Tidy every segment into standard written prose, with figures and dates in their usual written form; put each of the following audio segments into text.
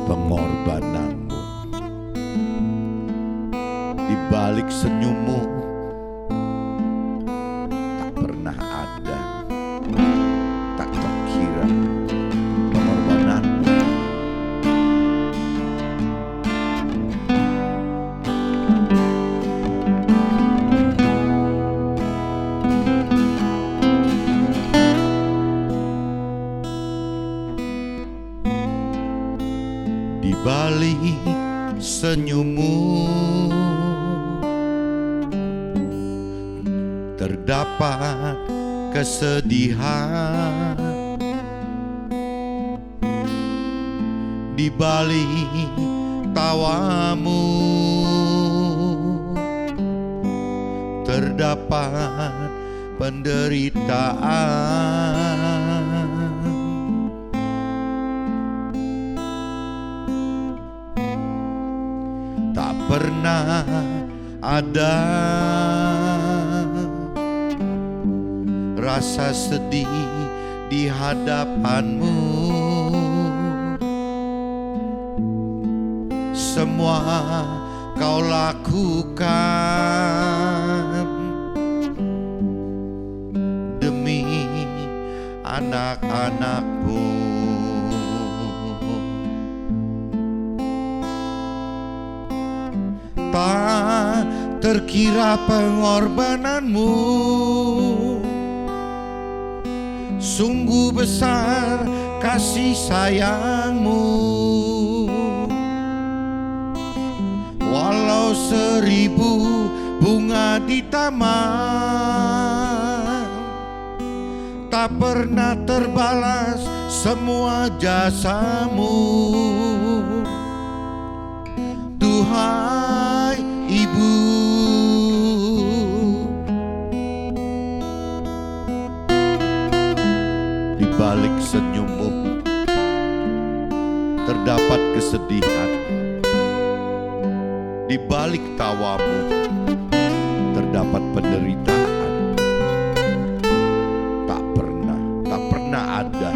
pengorbananmu, di balik senyummu tak pernah ada, tak terkira pengorbananmu. Di balik senyummu terdapat kesedihan, di balik tawamu terdapat penderitaan. Tak pernah ada rasa sedih di hadapanmu. Semua kau lakukan demi anak-anakmu. Tak terkira pengorbananmu, sungguh besar kasih sayangmu. Walau 1000 bunga di taman, tak pernah terbalas semua jasamu. Duhai Ibu, di balik senyummu terdapat kesedihan, di balik tawamu terdapat penderitaan. Tak pernah ada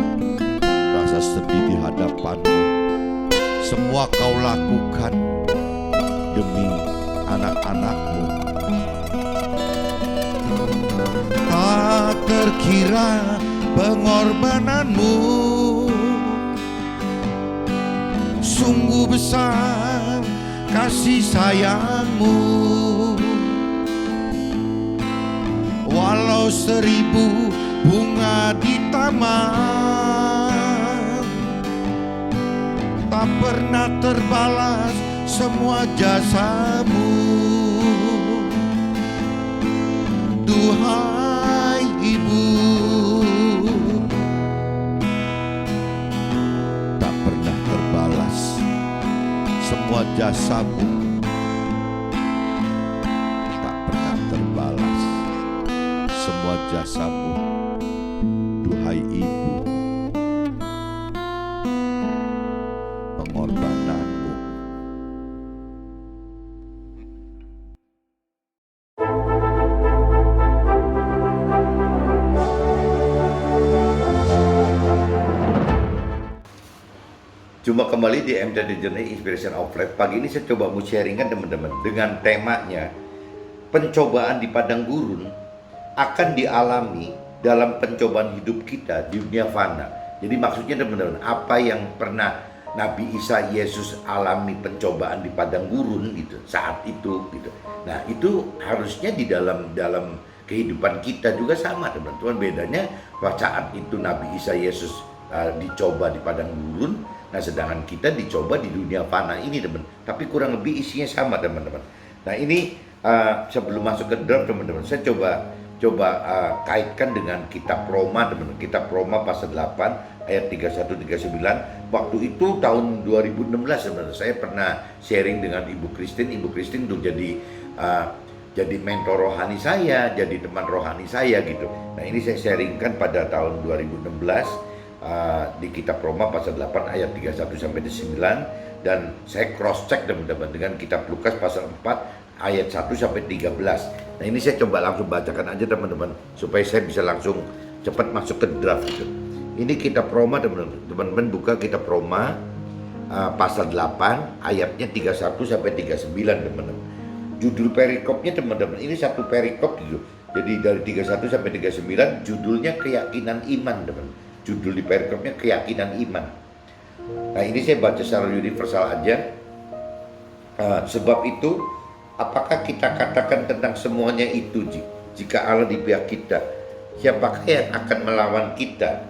rasa sedih di hadapanmu. Semua kau lakukan demi anak-anakmu. Tak terkira pengorbananmu, sungguh besar kasih sayangmu. Walau 1000 bunga di taman, tak pernah terbalas semua jasamu. Duhai Ibu, tak pernah terbalas semua jasamu. Tak pernah terbalas semua jasamu. Duhai Ibu, pengorbananmu. Jumpa kembali di MTD Journey Inspiration of Life. Pagi ini saya coba mau sharingkan teman-teman dengan temanya pencobaan di padang gurun akan dialami dalam pencobaan hidup kita di dunia fana. Jadi maksudnya teman-teman, apa yang pernah Nabi Isa Yesus alami pencobaan di padang gurun gitu saat itu gitu. Nah, itu harusnya di dalam kehidupan kita juga sama teman-teman. Bedanya saat itu Nabi Isa Yesus dicoba di padang gurun. Nah, sedangkan kita dicoba di dunia fana ini teman. Tapi kurang lebih isinya sama teman-teman. Nah, ini sebelum masuk ke dalam teman-teman, saya coba kaitkan dengan kitab Roma teman-teman. Kitab Roma pasal 8 ayat 31-39. Waktu itu tahun 2016 teman-teman, saya pernah sharing dengan Ibu Christine. Ibu Christine tuh jadi mentor rohani saya, jadi teman rohani saya gitu. Nah, ini saya sharingkan pada tahun 2016 di kitab Roma pasal 8 ayat 31-9, dan saya cross check teman-teman dengan kitab Lukas pasal 4 ayat 1-13. Nah, ini saya coba langsung bacakan aja teman-teman supaya saya bisa langsung cepat masuk ke draft gitu. Ini kitab Roma teman-teman, buka kitab Roma pasal 8 ayatnya 31 sampai 39 teman-teman. Judul perikopnya teman-teman, ini satu perikop gitu. Jadi dari 31 sampai 39 judulnya keyakinan iman teman. Judul di perikopnya keyakinan iman. Nah ini saya baca secara universal aja. Sebab itu apakah kita katakan tentang semuanya itu, jika Allah di pihak kita, siapakah yang akan melawan kita?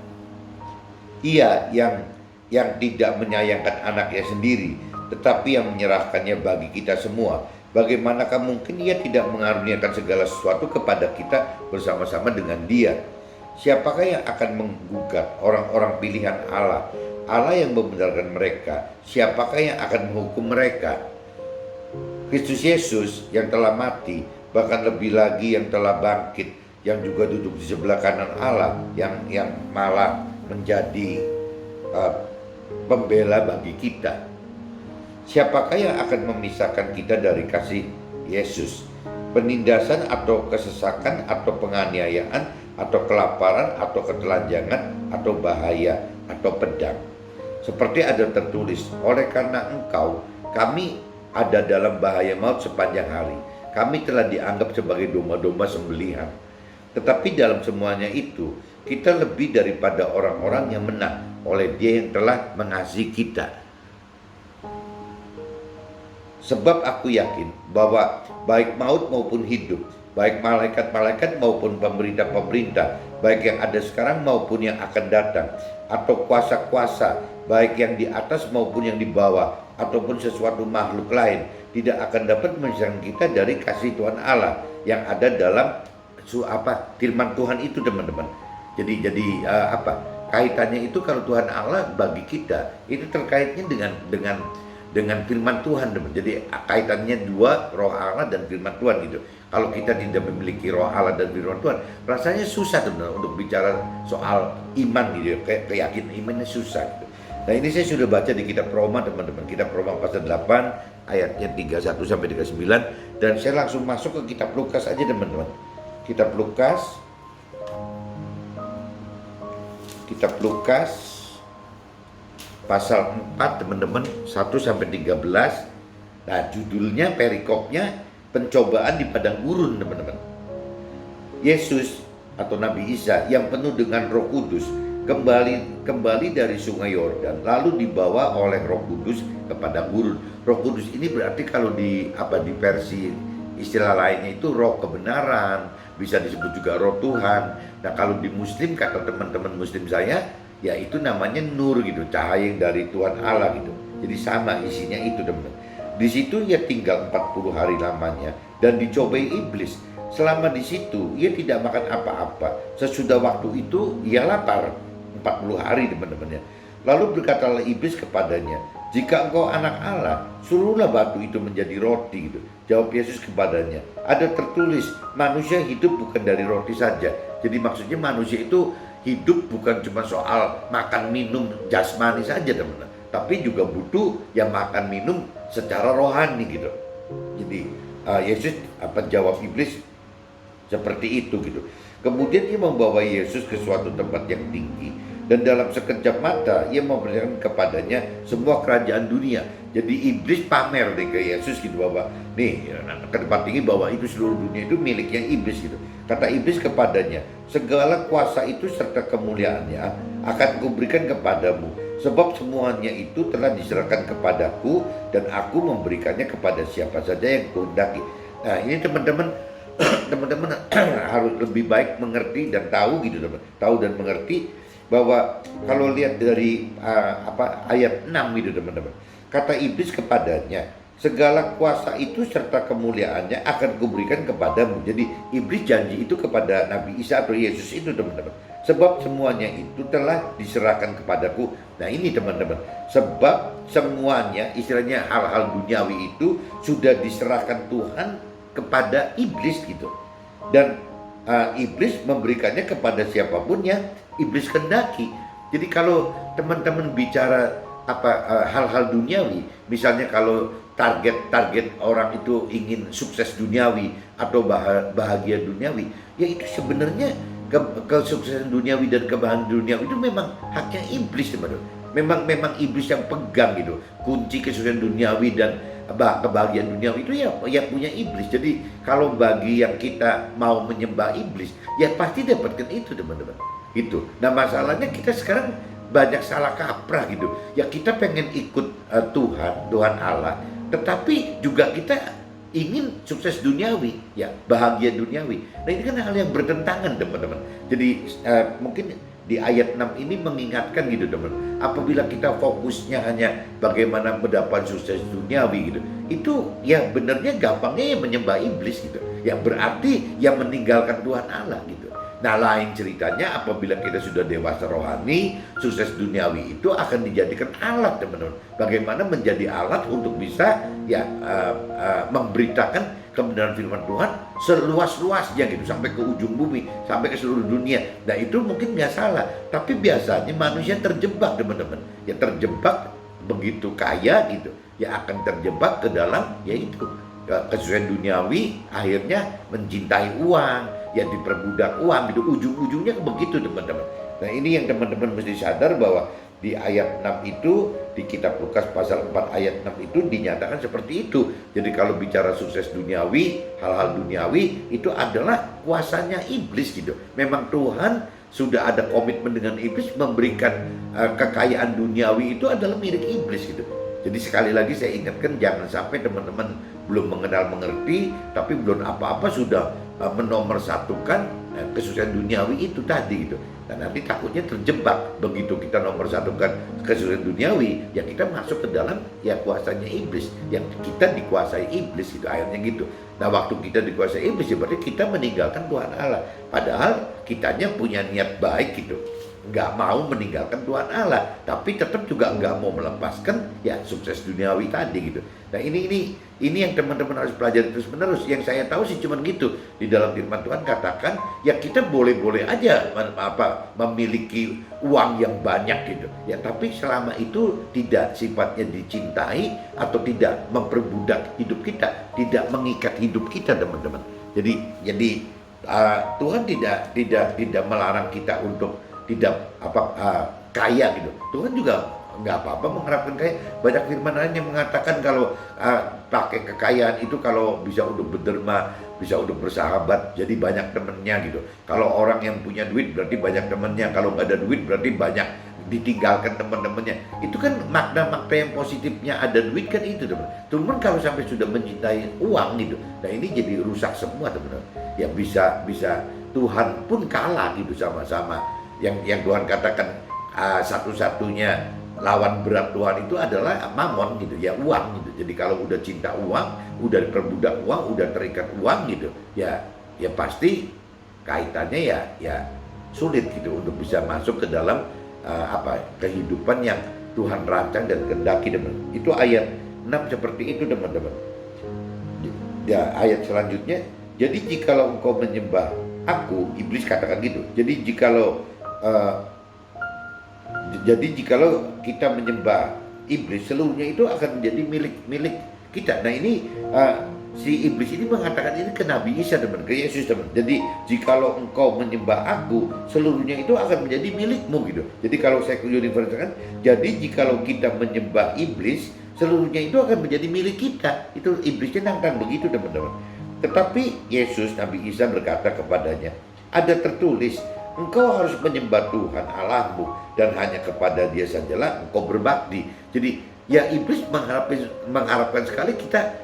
Ia yang tidak menyayangkan anaknya sendiri, tetapi yang menyerahkannya bagi kita semua. Bagaimanakah mungkin ia tidak mengaruniakan segala sesuatu kepada kita bersama-sama dengan dia? Siapakah yang akan menggugat orang-orang pilihan Allah? Allah yang membenarkan mereka. Siapakah yang akan menghukum mereka? Kristus Yesus yang telah mati, bahkan lebih lagi yang telah bangkit, yang juga duduk di sebelah kanan Allah, yang malah menjadi pembela bagi kita. Siapakah yang akan memisahkan kita dari kasih Yesus? Penindasan atau kesesakan atau penganiayaan atau kelaparan atau ketelanjangan atau bahaya atau pedang. Seperti ada tertulis, oleh karena engkau kami ada dalam bahaya maut sepanjang hari. Kami telah dianggap sebagai domba-domba sembelihan. Tetapi dalam semuanya itu, kita lebih daripada orang-orang yang menang oleh Dia yang telah mengasihi kita. Sebab aku yakin bahwa baik maut maupun hidup, baik malaikat-malaikat maupun pemerintah-pemerintah, baik yang ada sekarang maupun yang akan datang, atau kuasa-kuasa, baik yang di atas maupun yang di bawah, ataupun sesuatu makhluk lain, tidak akan dapat memisahkan kita dari kasih Tuhan Allah yang ada dalam firman Tuhan itu teman-teman. Jadi kaitannya itu kalau Tuhan Allah bagi kita itu terkaitnya dengan firman Tuhan teman. Jadi kaitannya dua, roh Allah dan firman Tuhan gitu. Kalau kita tidak memiliki roh Allah dan firman Tuhan, rasanya susah teman untuk bicara soal iman gitu. Keyakinan imannya susah gitu. Nah ini saya sudah baca di kitab Roma teman-teman. Kitab Roma pasal 8 ayatnya 31 sampai 39, dan saya langsung masuk ke kitab Lukas aja teman-teman. Kitab Lukas pasal 4 teman-teman, 1 sampai 13. Nah, judulnya perikopnya pencobaan di padang gurun teman-teman. Yesus atau Nabi Isa yang penuh dengan Roh Kudus kembali dari Sungai Yordan, lalu dibawa oleh Roh Kudus ke padang gurun. Roh Kudus ini berarti kalau di versi istilah lainnya itu roh kebenaran, bisa disebut juga roh Tuhan. Nah, kalau di Muslim kata teman-teman Muslim saya, ya itu namanya nur gitu, cahaya yang dari Tuhan Allah gitu. Jadi sama isinya itu teman-teman. Di situ ia tinggal 40 hari lamanya dan dicobai iblis. Selama di situ ia tidak makan apa-apa. Sesudah waktu itu ia lapar 40 hari teman-teman ya. Lalu berkatalah iblis kepadanya, jika engkau anak Allah, suruhlah batu itu menjadi roti gitu. Jawab Yesus kepadanya, ada tertulis, manusia hidup bukan dari roti saja. Jadi maksudnya manusia itu hidup bukan cuma soal makan minum jasmani saja teman-teman, tapi juga butuh yang makan minum secara rohani gitu. Jadi Yesus jawab iblis seperti itu gitu. Kemudian ia membawa Yesus ke suatu tempat yang tinggi, dan dalam sekejap mata ia memperlihatkan kepadanya semua kerajaan dunia. Jadi iblis pamer nih ke Yesus gitu, bahwa nih ke tempat tinggi, bahwa itu seluruh dunia itu miliknya iblis gitu. Kata iblis kepadanya, segala kuasa itu serta kemuliaannya akan kuberikan kepadamu, sebab semuanya itu telah diserahkan kepadaku, dan aku memberikannya kepada siapa saja yang kuhendaki. Nah ini teman-teman harus lebih baik mengerti dan tahu gitu teman, tahu dan mengerti bahwa kalau lihat dari ayat 6 gitu teman-teman, kata iblis kepadanya, segala kuasa itu serta kemuliaannya akan kuberikan kepadamu. Jadi iblis janji itu kepada Nabi Isa atau Yesus itu teman-teman, sebab semuanya itu telah diserahkan kepadaku. Nah ini teman-teman, sebab semuanya istilahnya hal-hal duniawi itu sudah diserahkan Tuhan kepada iblis gitu, dan iblis memberikannya kepada siapapun yang iblis kehendaki. Jadi kalau teman-teman bicara hal-hal duniawi, misalnya kalau target orang itu ingin sukses duniawi atau bahagia duniawi, ya itu sebenarnya kesuksesan duniawi dan kebahagiaan duniawi itu memang haknya iblis teman-teman. Memang iblis yang pegang gitu kunci kesuksesan duniawi dan kebahagiaan duniawi itu ya punya iblis. Jadi kalau bagi yang kita mau menyembah iblis, ya pasti dapatkan itu teman-teman. Itu. Nah masalahnya kita sekarang banyak salah kaprah gitu. Ya kita pengen ikut Tuhan Allah, tetapi juga kita ingin sukses duniawi, ya bahagia duniawi. Nah ini kan hal yang bertentangan teman-teman. Jadi mungkin di ayat 6 ini mengingatkan gitu teman. Apabila kita fokusnya hanya bagaimana mendapat sukses duniawi gitu, itu ya benarnya gampangnya ya menyembah iblis gitu. Yang berarti yang meninggalkan Tuhan Allah gitu. Nah lain ceritanya apabila kita sudah dewasa rohani, sukses duniawi itu akan dijadikan alat teman-teman. Bagaimana menjadi alat untuk bisa ya memberitakan kebenaran firman Tuhan seluas-luasnya gitu, sampai ke ujung bumi, sampai ke seluruh dunia. Nah itu mungkin nggak salah, tapi biasanya manusia terjebak teman-teman. Ya terjebak begitu kaya gitu, ya akan terjebak ke dalam yaitu kesuksesan duniawi, akhirnya mencintai uang, ya diperbudak uang gitu, ujung-ujungnya begitu teman-teman. Nah ini yang teman-teman mesti sadar bahwa di ayat 6 itu, di kitab Lukas pasal 4 ayat 6 itu dinyatakan seperti itu. Jadi kalau bicara sukses duniawi, hal-hal duniawi itu adalah kuasanya iblis gitu. Memang Tuhan sudah ada komitmen dengan iblis memberikan kekayaan duniawi itu adalah milik iblis gitu. Jadi sekali lagi saya ingatkan, jangan sampai teman-teman belum mengenal mengerti, tapi belum apa-apa sudah menomorsatukan kesuksesan duniawi itu tadi gitu. Dan nanti takutnya terjebak. Begitu kita nomor satukan kesuksesan duniawi, ya kita masuk ke dalam ya kuasanya iblis, yang kita dikuasai iblis itu akhirnya gitu. Nah waktu kita dikuasai iblis ya berarti kita meninggalkan Tuhan Allah. Padahal kitanya punya niat baik gitu, nggak mau meninggalkan Tuhan Allah, tapi tetap juga nggak mau melepaskan ya sukses duniawi tadi gitu. Nah ini yang teman-teman harus pelajari terus menerus. Yang saya tahu sih cuman gitu. Di dalam firman Tuhan katakan ya kita boleh-boleh aja memiliki uang yang banyak gitu ya, tapi selama itu tidak sifatnya dicintai atau tidak memperbudak hidup kita, tidak mengikat hidup kita teman-teman. Jadi Tuhan tidak melarang kita untuk tidak kaya gitu. Tuhan juga nggak apa-apa mengharapkan kaya. Banyak firman lain yang mengatakan kalau pakai kekayaan itu kalau bisa untuk berderma, bisa untuk bersahabat, jadi banyak temennya gitu. Kalau orang yang punya duit berarti banyak temennya, kalau nggak ada duit berarti banyak ditinggalkan teman-temannya. Itu kan makna-makna yang positifnya ada duit kan itu teman. Cuman kalau sampai sudah mencintai uang gitu, nah ini jadi rusak semua teman-teman. Ya bisa Tuhan pun kalah gitu sama-sama. Yang Tuhan katakan satu-satunya lawan berat Tuhan itu adalah mamon gitu ya, uang gitu. Jadi kalau udah cinta uang, udah diperbudak uang, udah terikat uang gitu, ya pasti kaitannya ya sulit gitu untuk bisa masuk ke dalam kehidupan yang Tuhan rancang dan kehendaki teman. Itu ayat 6 seperti itu teman-teman. Ya ayat selanjutnya, jadi jikalau engkau menyembah aku, iblis katakan gitu. Jadi jikalau kita menyembah iblis, seluruhnya itu akan menjadi milik kita. Nah ini si iblis ini mengatakan ini ke Nabi Isa teman, ke Yesus teman. Jadi jikalau engkau menyembah aku, seluruhnya itu akan menjadi milikmu gitu. Jadi kalau saya universalkan, jadi jikalau kita menyembah iblis, seluruhnya itu akan menjadi milik kita. Itu iblisnya nantang begitu teman-teman. Tetapi Yesus, Nabi Isa berkata kepadanya, ada tertulis, engkau harus menyembah Tuhan Allahmu dan hanya kepada Dia sajalah engkau berbakti. Jadi ya iblis mengharapkan sekali kita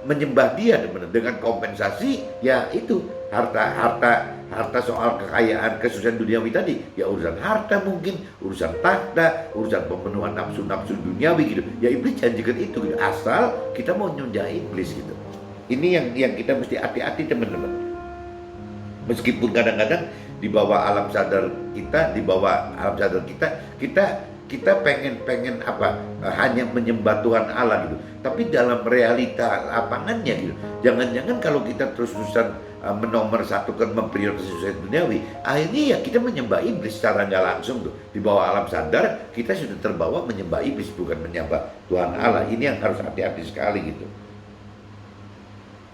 menyembah Dia dengan kompensasi ya itu harta soal kekayaan kesuksesan duniawi tadi, ya urusan harta mungkin, urusan takhta, urusan pemenuhan nafsu duniawi gitu. Ya iblis janjikan itu gitu, asal kita mau nyunjah iblis gitu. Ini yang kita mesti hati-hati teman-teman. Meskipun kadang-kadang di bawah alam sadar kita pengen hanya menyembah Tuhan Allah gitu. Tapi dalam realita lapangannya gitu, jangan-jangan kalau kita terus-terusan menomorsatukan memprioritaskan duniawi, akhirnya ya kita menyembah iblis secara nggak langsung tuh. Di bawah alam sadar kita sudah terbawa menyembah iblis, bukan menyembah Tuhan Allah. Ini yang harus hati-hati sekali gitu.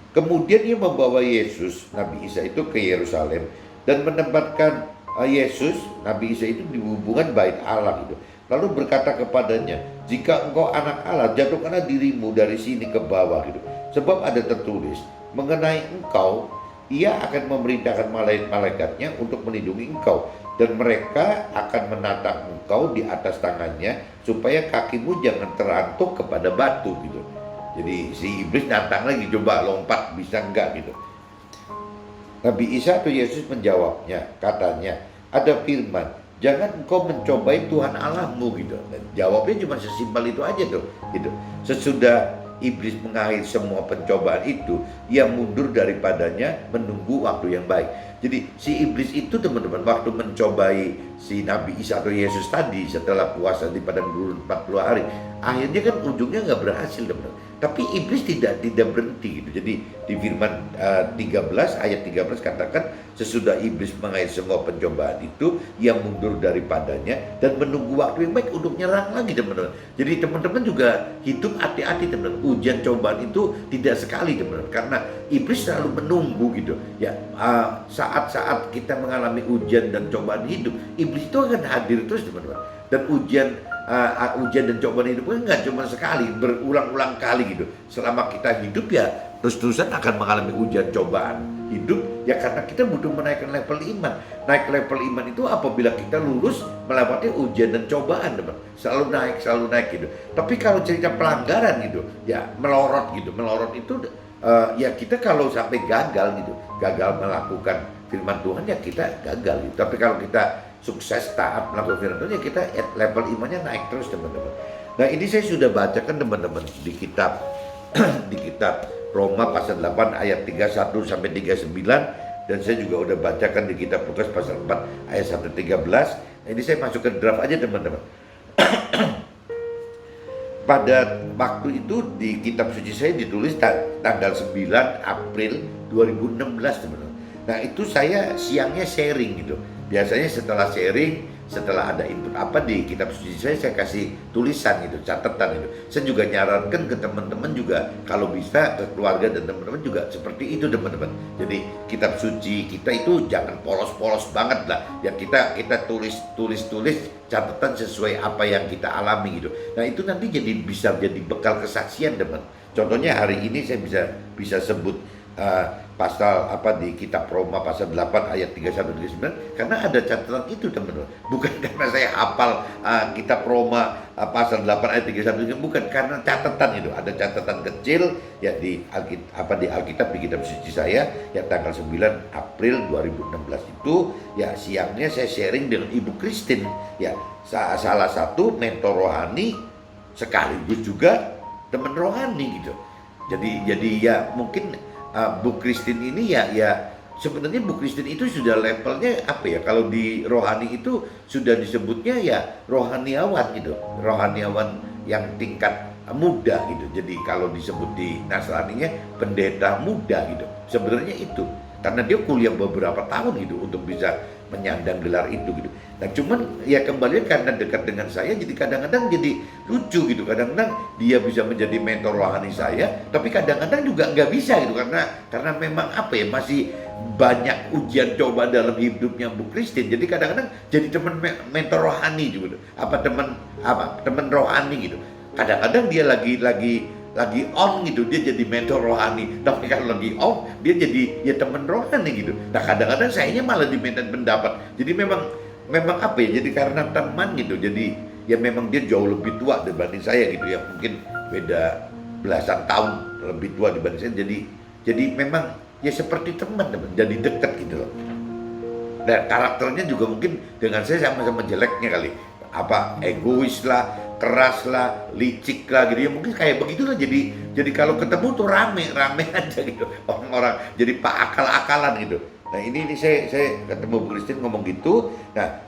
Kemudian dia membawa Yesus, Nabi Isa itu ke Yerusalem dan menempatkan Yesus, Nabi Isa itu di hubungan bait Allah gitu. lalu berkata kepadanya, jika engkau anak Allah, jatuhkanlah dirimu dari sini ke bawah gitu. Sebab ada tertulis mengenai engkau, ia akan memerintahkan malaikat-malaikatnya untuk melindungi engkau, dan mereka akan menatang engkau di atas tangannya supaya kakimu jangan terantuk kepada batu gitu. Jadi si iblis nantang lagi, coba lompat bisa enggak gitu. Nabi Isa atau Yesus menjawabnya, katanya, ada firman, jangan engkau mencobai Tuhan Allahmu gitu. Dan jawabnya cuma sesimpel itu aja tuh gitu. Sesudah iblis mengakhiri semua pencobaan itu, ia mundur daripadanya menunggu waktu yang baik. Jadi si iblis itu teman-teman, waktu mencobai si Nabi Isa atau Yesus tadi setelah puasa di padang gurun 40 hari, akhirnya kan ujungnya nggak berhasil teman-teman. Tapi iblis tidak berhenti gitu. Jadi di firman 13 ayat 13 katakan, sesudah iblis mengakhiri semua pencobaan itu, ia mundur daripadanya dan menunggu waktu yang baik untuk nyerang lagi teman-teman. Jadi teman-teman juga hidup hati-hati teman-teman. Ujian cobaan itu tidak sekali teman-teman, karena iblis selalu menunggu gitu. Ya saat-saat kita mengalami ujian dan cobaan hidup, iblis itu akan hadir terus teman-teman. Dan ujian dan cobaan hidup kan nggak cuma sekali, berulang-ulang kali gitu. Selama kita hidup ya terus-terusan akan mengalami ujian cobaan hidup ya, karena kita butuh menaikkan level iman. Naik level iman itu apabila kita lulus melewati ujian dan cobaan teman. Selalu naik gitu. Tapi kalau cerita pelanggaran gitu ya melorot gitu. Melorot itu ya kita kalau sampai gagal gitu, gagal melakukan firman Tuhan ya kita gagal gitu. Tapi kalau kita sukses taat melakukan firman Tuhan ya kita level imannya naik terus teman-teman. Nah ini saya sudah bacakan teman-teman di kitab di kitab Roma pasal 8 ayat 31 sampai 39, dan saya juga udah bacakan di kitab Lukas pasal 4 ayat 1 13. Nah, ini saya masukkan draft aja teman-teman. Pada waktu itu di kitab suci saya ditulis tanggal 9 April 2016 teman-teman. Nah itu saya siangnya sharing gitu. Biasanya setelah sharing, setelah ada input apa di kitab suci saya kasih tulisan gitu, catatan gitu. Saya juga nyarankan ke teman-teman juga, kalau bisa ke keluarga dan teman-teman juga seperti itu teman-teman. Jadi kitab suci kita itu jangan polos-polos banget lah. Ya kita tulis catatan sesuai apa yang kita alami gitu. Nah itu nanti bisa jadi bekal kesaksian teman. Contohnya hari ini saya bisa sebut pasal apa di kitab Roma pasal 8 ayat 31 39 karena ada catatan itu teman-teman. Bukan karena saya hafal kitab Roma pasal 8 ayat 31 bukan, karena catatan itu. Ada catatan kecil ya di Alkitab di kitab suci saya ya tanggal 9 April 2016 itu ya siangnya saya sharing dengan Ibu Christine ya, salah satu mentor rohani sekaligus juga teman rohani gitu. Jadi ya mungkin Bu Christine ini ya sebenarnya Bu Christine itu sudah levelnya apa ya, kalau di rohani itu sudah disebutnya ya rohaniawan gitu, rohaniawan yang tingkat muda gitu. Jadi kalau disebut di Nasraninya pendeta muda gitu, sebenarnya itu karena dia kuliah beberapa tahun gitu untuk bisa menyandang gelar itu gitu. Nah cuman ya kembali karena dekat dengan saya, jadi kadang-kadang jadi lucu gitu. Kadang-kadang dia bisa menjadi mentor rohani saya, tapi kadang-kadang juga nggak bisa gitu karena memang apa ya, masih banyak ujian coba dalam hidupnya Bu Christine. Jadi kadang-kadang jadi teman mentor rohani gitu, teman rohani gitu. Kadang-kadang dia lagi on gitu, dia jadi mentor rohani. Tapi kalau lagi off, dia jadi ya teman rohani gitu. Nah kadang-kadang sayanya malah diminta pendapat. Jadi memang apa ya, jadi karena teman gitu. Jadi ya memang dia jauh lebih tua dibanding saya gitu ya. Mungkin beda belasan tahun lebih tua dibanding saya. Jadi memang ya seperti teman-teman, jadi dekat gitu loh. Dan karakternya juga mungkin dengan saya sama-sama jeleknya kali. Apa egois lah, keras lah, licik lah gitu ya, mungkin kayak begitulah. Jadi kalau ketemu tuh rame aja gitu orang-orang, jadi pak akal-akalan gitu. Nah ini saya ketemu Bu Christine ngomong gitu. Nah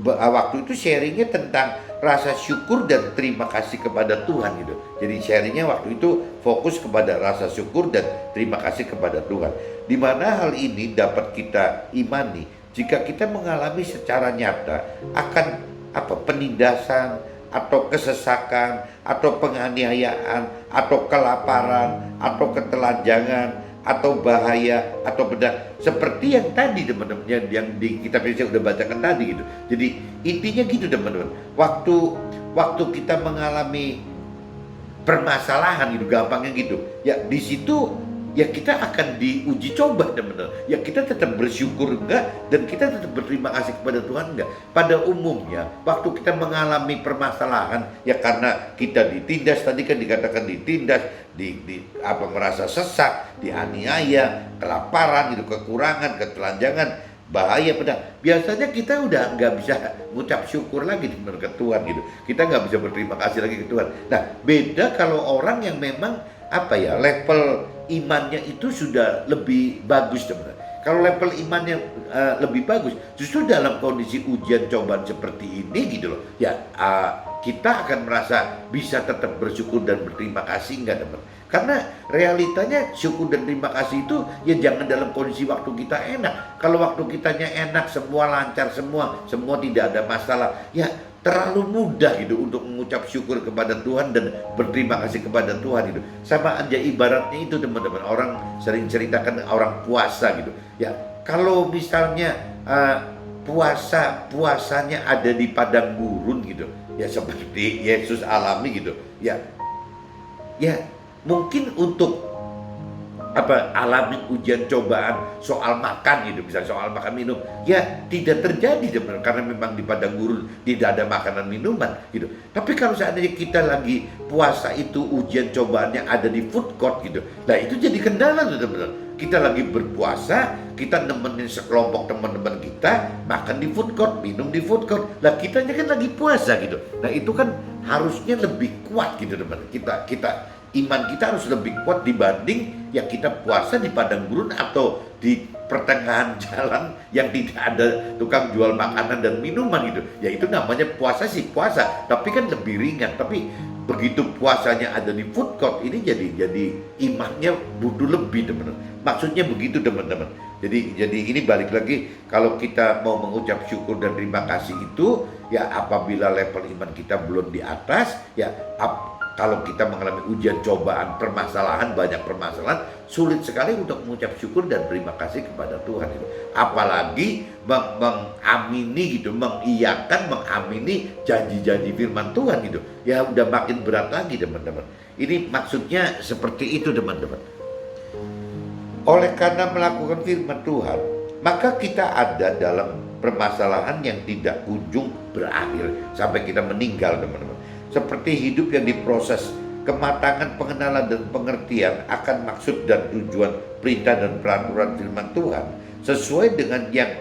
waktu itu sharingnya tentang rasa syukur dan terima kasih kepada Tuhan gitu. Jadi sharingnya waktu itu fokus kepada rasa syukur dan terima kasih kepada Tuhan, di mana hal ini dapat kita imani jika kita mengalami secara nyata akan penindasan atau kesesakan atau penganiayaan atau kelaparan atau ketelanjangan atau bahaya atau pedang, seperti yang tadi teman-teman yang di kitab yang saya udah bacakan tadi gitu. Jadi intinya gitu teman-teman, waktu waktu kita mengalami permasalahan gitu, gampangnya gitu. Ya di situ ya kita akan diuji coba teman-teman. Ya kita tetap bersyukur enggak dan kita tetap berterima kasih kepada Tuhan enggak. Pada umumnya waktu kita mengalami permasalahan ya karena kita ditindas, tadi kan dikatakan ditindas, merasa sesak, dianiaya, kelaparan, gitu, kekurangan, ketelanjangan, bahaya pedang. Biasanya kita udah nggak bisa ngucap syukur lagi ke Tuhan gitu. Kita nggak bisa berterima kasih lagi ke Tuhan. Nah beda kalau orang yang memang level imannya itu sudah lebih bagus teman-teman. Kalau level imannya lebih bagus, justru dalam kondisi ujian cobaan seperti ini gitu loh, ya kita akan merasa bisa tetap bersyukur dan berterima kasih enggak teman? Karena realitanya syukur dan terima kasih itu ya jangan dalam kondisi waktu kita enak. Kalau waktu kitanya enak, semua lancar, semua tidak ada masalah, ya terlalu mudah gitu untuk mengucap syukur kepada Tuhan dan berterima kasih kepada Tuhan gitu. Sama aja ibaratnya itu teman-teman, orang sering ceritakan orang puasa gitu. Ya kalau misalnya puasanya ada di padang gurun gitu, ya seperti Yesus alami gitu. Ya mungkin untuk alami ujian cobaan soal makan gitu, bisa soal makan minum, ya tidak terjadi teman, karena memang di padang gurun tidak ada makanan minuman gitu. Tapi kalau seandainya kita lagi puasa itu ujian cobaannya ada di food court gitu, nah itu jadi kendala tuh teman-teman. Kita lagi berpuasa, kita nemenin sekelompok teman-teman kita makan di food court, minum di food court, lah kitanya kan lagi puasa gitu. Nah itu kan harusnya lebih kuat gitu teman. Iman kita harus lebih kuat dibanding ya kita puasa di padang gurun atau di pertengahan jalan yang tidak ada tukang jual makanan dan minuman gitu. Ya itu namanya puasa sih puasa, tapi kan lebih ringan. Tapi begitu puasanya ada di food court, ini jadi imannya butuh lebih teman-teman. Maksudnya begitu teman-teman. Jadi ini balik lagi, kalau kita mau mengucap syukur dan terima kasih itu ya apabila level iman kita belum di atas, ya kalau kita mengalami ujian cobaan, permasalahan, banyak permasalahan, sulit sekali untuk mengucap syukur dan terima kasih kepada Tuhan itu. Apalagi mengamini gitu, mengamini janji-janji firman Tuhan gitu. Ya udah makin berat lagi teman-teman. Ini maksudnya seperti itu teman-teman. Oleh karena melakukan firman Tuhan, maka kita ada dalam permasalahan yang tidak kunjung berakhir sampai kita meninggal teman-teman. Seperti hidup yang diproses, kematangan pengenalan dan pengertian akan maksud dan tujuan perintah dan peraturan firman Tuhan sesuai dengan yang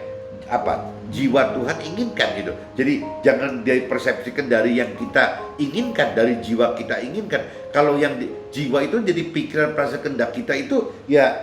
jiwa Tuhan inginkan gitu. Jadi jangan dipersepsikan dari yang kita inginkan, dari jiwa kita inginkan. Kalau yang jiwa itu jadi pikiran perasaan kehendak kita itu ya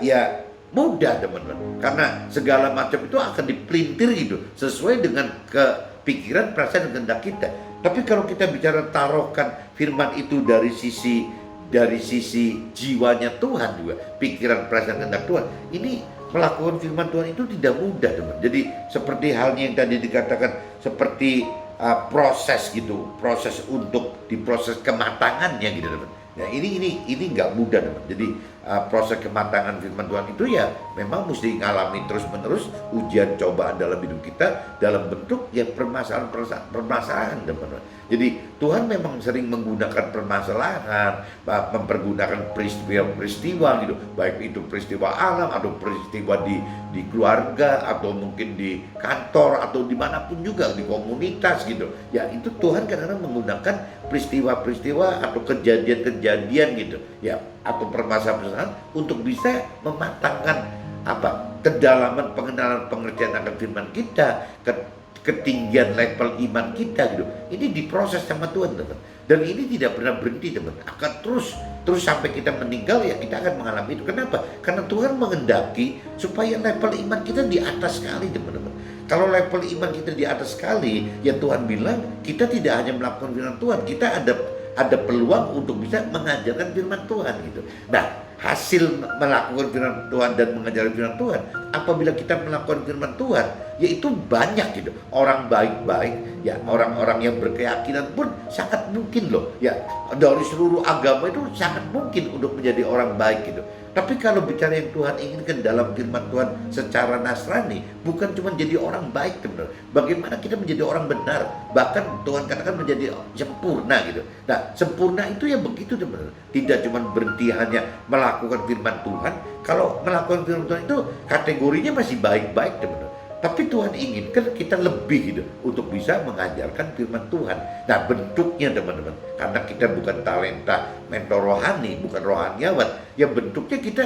mudah teman-teman, karena segala macam itu akan dipelintir gitu sesuai dengan kepikiran perasaan dan kehendak kita. Tapi kalau kita bicara taruhkan firman itu dari sisi jiwanya Tuhan juga, pikiran perasaan kehendak Tuhan, ini melakukan firman Tuhan itu tidak mudah teman. Jadi seperti halnya yang tadi dikatakan, seperti proses gitu, proses untuk diproses kematangannya gitu teman. Ya ini nggak mudah teman. Jadi proses kematangan firman Tuhan itu ya memang mesti ngalami terus menerus ujian cobaan dalam hidup kita dalam bentuk ya permasalahan teman. Jadi Tuhan memang sering menggunakan permasalahan, mempergunakan peristiwa gitu, baik itu peristiwa alam atau peristiwa di keluarga atau mungkin di kantor atau dimanapun juga di komunitas gitu. Ya itu Tuhan kadang-kadang menggunakan peristiwa-peristiwa atau kejadian-kejadian gitu, ya atau permasalahan untuk bisa mematangkan kedalaman pengenalan pengertian akan firman kita, ketinggian level iman kita gitu. Ini diproses sama Tuhan teman. Dan ini tidak pernah berhenti teman. Akan terus sampai kita meninggal ya kita akan mengalami itu. Kenapa? Karena Tuhan mengendaki supaya level iman kita di atas sekali teman-teman. Kalau level iman kita di atas sekali, ya Tuhan bilang kita tidak hanya melakukan firman Tuhan, kita ada peluang untuk bisa mengajarkan firman Tuhan gitu. Nah, hasil melakukan firman Tuhan dan mengajarkan firman Tuhan, apabila kita melakukan firman Tuhan, yaitu banyak gitu orang baik-baik, ya orang-orang yang berkeyakinan pun sangat mungkin loh, ya dari seluruh agama itu sangat mungkin untuk menjadi orang baik gitu. Tapi kalau bicara yang Tuhan inginkan dalam firman Tuhan secara Nasrani, bukan cuma jadi orang baik teman. Bagaimana kita menjadi orang benar, bahkan Tuhan katakan menjadi sempurna gitu. Nah, sempurna itu ya begitu teman. Tidak cuma berhenti hanya melakukan firman Tuhan. Kalau melakukan firman Tuhan itu kategorinya masih baik-baik teman. Tapi Tuhan inginkan kita lebih gitu untuk bisa mengajarkan firman Tuhan. Nah, bentuknya teman-teman, karena kita bukan talenta mentor rohani, bukan rohaniawan, ya bentuknya kita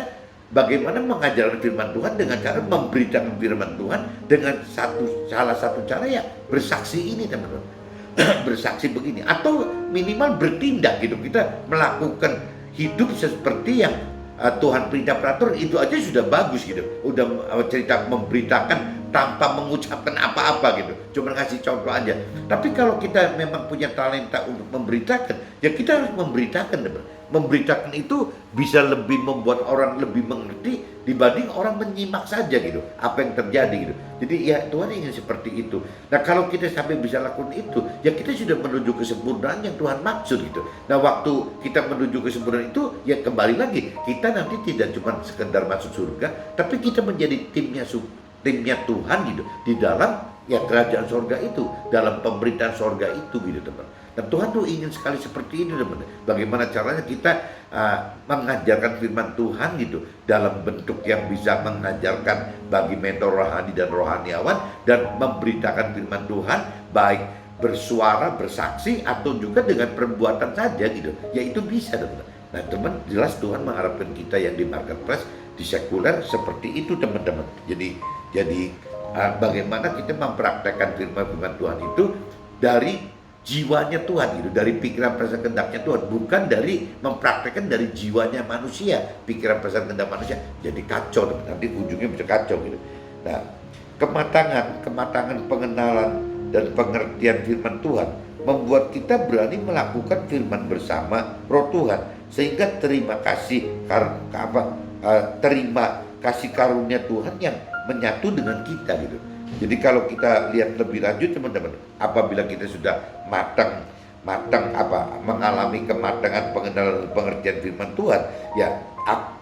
bagaimana mengajarkan firman Tuhan dengan cara memberitakan firman Tuhan dengan salah satu cara ya bersaksi ini teman-teman. Bersaksi begini atau minimal bertindak gitu. Kita melakukan hidup seperti yang Tuhan perintah peraturan, itu aja sudah bagus gitu. Udah cerita memberitakan tanpa mengucapkan apa-apa gitu, cuma kasih contoh aja. Tapi kalau kita memang punya talenta untuk memberitakan, ya kita harus memberitakan. Memberitakan itu bisa lebih membuat orang lebih mengerti dibanding orang menyimak saja gitu apa yang terjadi gitu. Jadi ya Tuhan ingin seperti itu. Nah, kalau kita sampai bisa lakukan itu, ya kita sudah menuju kesempurnaan yang Tuhan maksud gitu. Nah, waktu kita menuju kesempurnaan itu, ya kembali lagi kita nanti tidak cuma sekedar masuk surga, tapi kita menjadi timnya Tuhan gitu di dalam ya kerajaan sorga itu, dalam pemerintahan sorga itu gitu teman. Dan Tuhan tuh ingin sekali seperti ini teman. Bagaimana caranya kita mengajarkan firman Tuhan gitu dalam bentuk yang bisa mengajarkan bagi mentor rohani dan rohaniawan, dan memberitakan firman Tuhan baik bersuara, bersaksi, atau juga dengan perbuatan saja gitu. Ya itu bisa teman. Nah teman, jelas Tuhan mengharapkan kita yang di marketplace, di sekuler seperti itu teman-teman. Jadi bagaimana kita mempraktekkan firman Tuhan itu dari jiwanya Tuhan gitu, dari pikiran perasaan kehendaknya Tuhan, bukan dari mempraktekkan dari jiwanya manusia, pikiran perasaan kehendak manusia. Jadi kacau teman, nanti ujungnya bisa kacau gitu. Nah, kematangan pengenalan dan pengertian firman Tuhan membuat kita berani melakukan firman bersama Roh Tuhan, sehingga terima kasih karunia Tuhan yang menyatu dengan kita gitu. Jadi kalau kita lihat lebih lanjut teman-teman, apabila kita sudah matang mengalami kematangan pengenalan dan pengertian firman Tuhan, ya